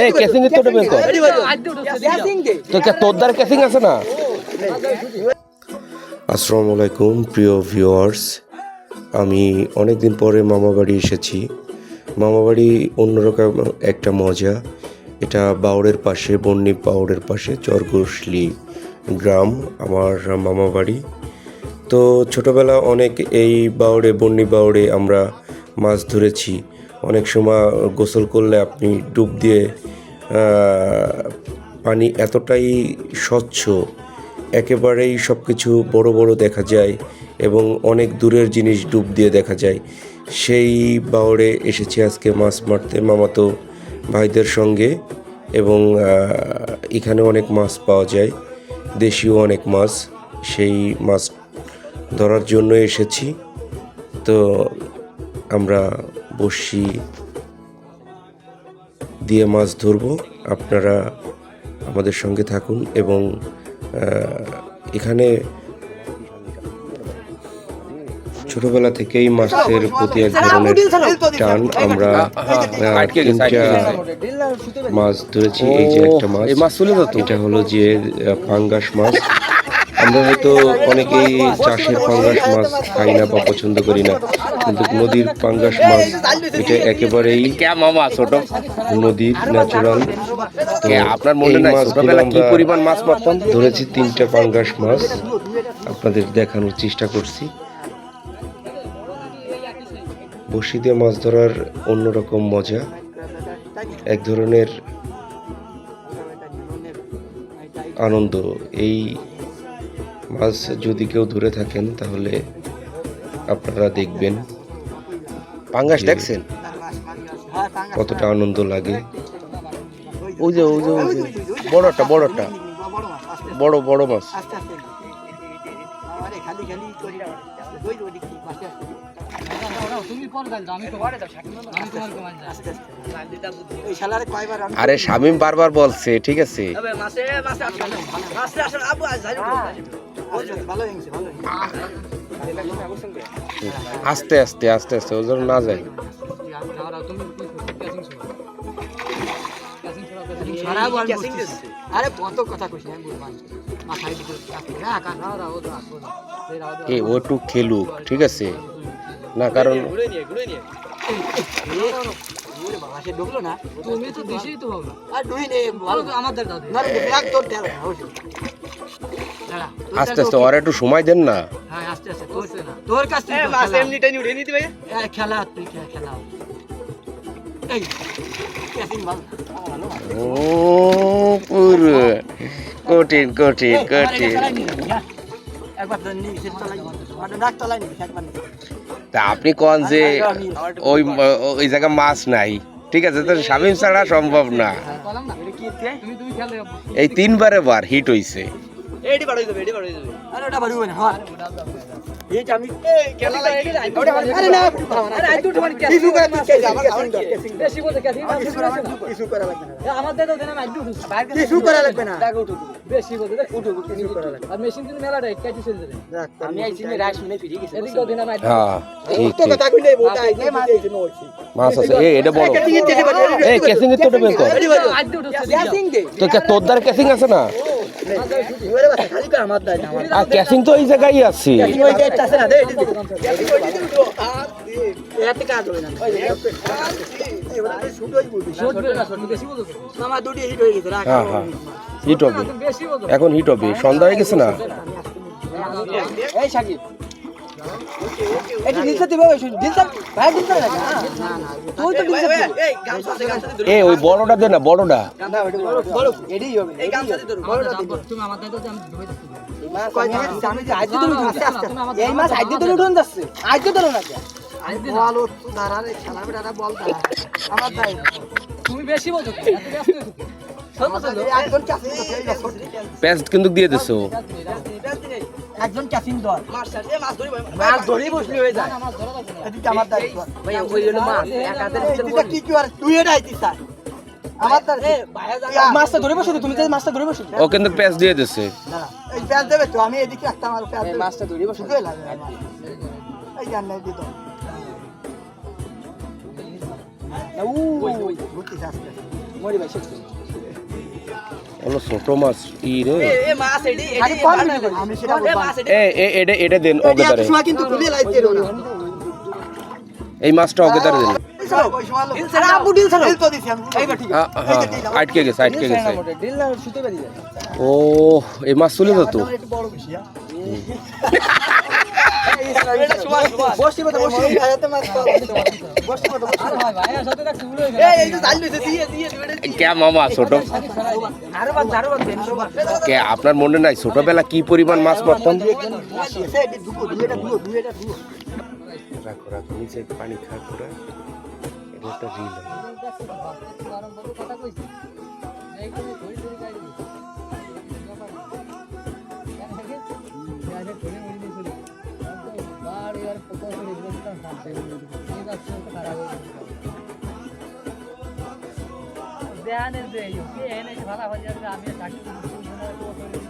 এই ক্যাসিং এর তো বের কর তো তোর দ্বার ক্যাসিং আছে না। আসসালামু আলাইকুম প্রিয় ভিউয়ার্স, আমি অনেকদিন পরে মামাবাড়ি এসেছি। মামাবাড়ি অন্যরকম একটা মজা। এটা বাউড়ের পাশে, বন্নি বাউড়ের পাশে চরঘোষলি গ্রাম আমার মামাবাড়ি। তো ছোটোবেলা অনেক এই বাউড়ে, বন্নি বাউড়ে আমরা মাছ ধরেছি। অনেক সময় গোসল করলে আপনি ডুব দিয়ে পানি এতটাই স্বচ্ছ, একেবারেই সব কিছু বড় বড় দেখা যায় এবং অনেক দূরের জিনিস ডুব দিয়ে দেখা যায়। সেই বাউড়ে এসেছি আজকে মাছ মারতে মামাতো ভাইদের সঙ্গে, এবং এখানে অনেক মাছ পাওয়া যায়, দেশীয় অনেক মাছ। সেই মাছ ধরার জন্য এসেছি। তো আমরা বড়শি দিয়ে মাছ ধরবো, আপনারা আমাদের সঙ্গে থাকুন। এবং এখানে ছোটবেলা থেকেই মাছের প্রতি এক ধরনের টান। আমরা তিনটা মাছ ধরেছি। এই যে একটা মাছ, এটা হলো যে পাঙ্গাস মাছ। আমরা হয়তো অনেকেই চাষের পাঙ্গাস মাছ খাই না বা পছন্দ করি না, কিন্তু নদীর পাঙ্গাস মাছ এটা একেবারেই নদীর ন্যাচারাল। আপনার মনে নাই ছোটবেলা কি পরিমাণ মাছ মারতাম? ধরেছি তিনটা পাঙ্গাস মাছ, আপনাদের দেখানোর চেষ্টা করছি। বড়শি দিয়ে মাছ ধরার অন্যরকম মজা, এক ধরনের আনন্দ। এই মাছ যদি কেউ ধরে থাকেন তাহলে আপনারা দেখবেন পাঙ্গাস দেখছেন কতটা আনন্দ লাগে। ওই যে বড়টা বড় বড় মাছ। আরে শামিম বারবার বলছে, ঠিক আছে আস্তে আস্তে আস্তে আস্তে ওজন না যায়। ও একটু খেলুক, ঠিক আছে না, কারণ আস্তে আস্তে ওরা একটু সময় দেন না। কঠিন কঠিন কঠিন। তা আপনি কন যে ওই জায়গা মাছ নাই, ঠিক আছে, তো শামিম ছাড়া সম্ভব না। এই তিনবারে বার হিট হইছে। মাছ আছে এটা বড়। এই ক্যাসিং এর তো বের কর তো, তোর দ্বার ক্যাসিং আছে না। আর ক্যাসিং তো এই জায়গায় আছে। হিট হবে, এখন হিট হবে, সন্ধ্যা হয়ে গেছে না। ওই বড়টা দে না, বড়টা। পেস্ট কিন্তু দিয়ে দিছো। একজন ক্যাচিং দর মাছ ধরেই বসলি হয়ে যায়। এদিকে আমার দায়িত্ব ভাই, ওই হলো মাছ এক হাতের ভিতর কি কি আর তুই এটা আইতিস স্যার আমার দার মাছটা ধরে বসে, তুমি তো মাছটা ধরে বসে। ও কিন্তু প্যাচ দিয়ে দিছে। না এই প্যাচ দেবে তো, আমি এদিকে একটা আমার প্যাচ মাছটা ধরে বসে গেল। এই জান নাই দিত হলো ছোট মাছ ই রে এটা দেন অগেদারে এই মাছটা অগেদারে দেন আটকে গেছে ও এই মাছ চলে যেত মামা ছোট আপনার মনে নাই ছোটবেলা কি পরিমাণ মাছ মারতাম রাখো রাখো নিচে পানি খা করে এটা একটা রিল ध्यान दे ये है नहीं भाला हो जाएगा आमी